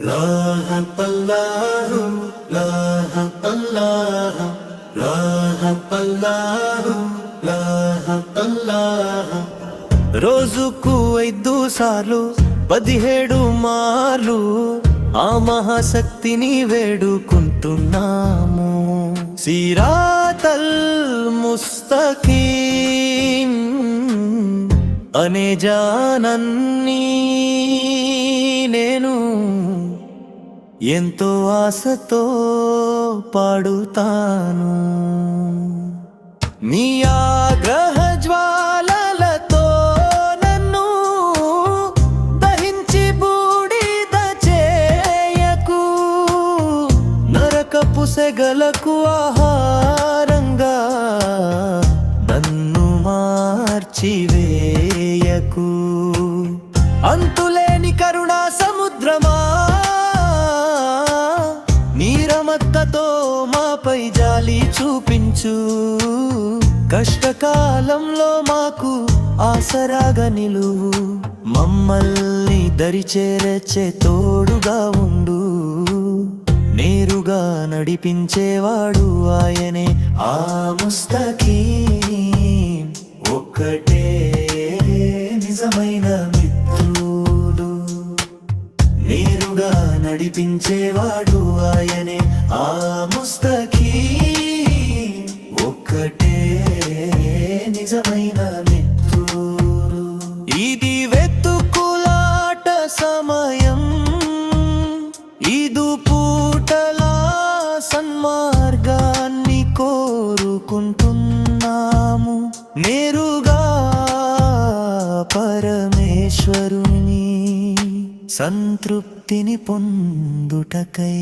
రాహపల్లాహు లాహపల్లాహు రాహపల్లాహు లాహపల్లాహు రోజుకు 5 సార్లు 17 మార్లు ఆ మహాశక్తిని వేడుకుంటున్నాము. సిరాతల్ ముస్తకీం అనే జానన్నీ నేను ఎంతో ఆశతో పాడుతాను. నీ ఆగ్రహ జ్వాలలతో నన్ను దహించి బూడిద చేయకు, నరకపు సెగలకు ఆహారంగా నన్ను మార్చివేయకు. అంతులేని కరుణా సముద్రమా, నీరమత్తతో మాపై జాలి చూపించు. కష్టకాలంలో మాకు ఆసరాగా నిలువు, మమ్మల్ని దరిచేరచే తోడుగా ఉండు. నేరుగా నడిపించేవాడు ఆయనే ఆ ముస్తకీం, ఒక్కటే నిజమైన మిత్రుడు. నేరుగా నడిపించేవాడు ఆయనే ఆ ముస్తకీం, ఒక్కటే నిజమైన మిత్రుడు. ఇది వెతుకులాట సమయం, ఇదు పూటలా సన్మార్గాన్ని కోరుకుంటున్నాము. నేరుగా పరమేశ్వరుని సంతృప్తిని పొందుటకై.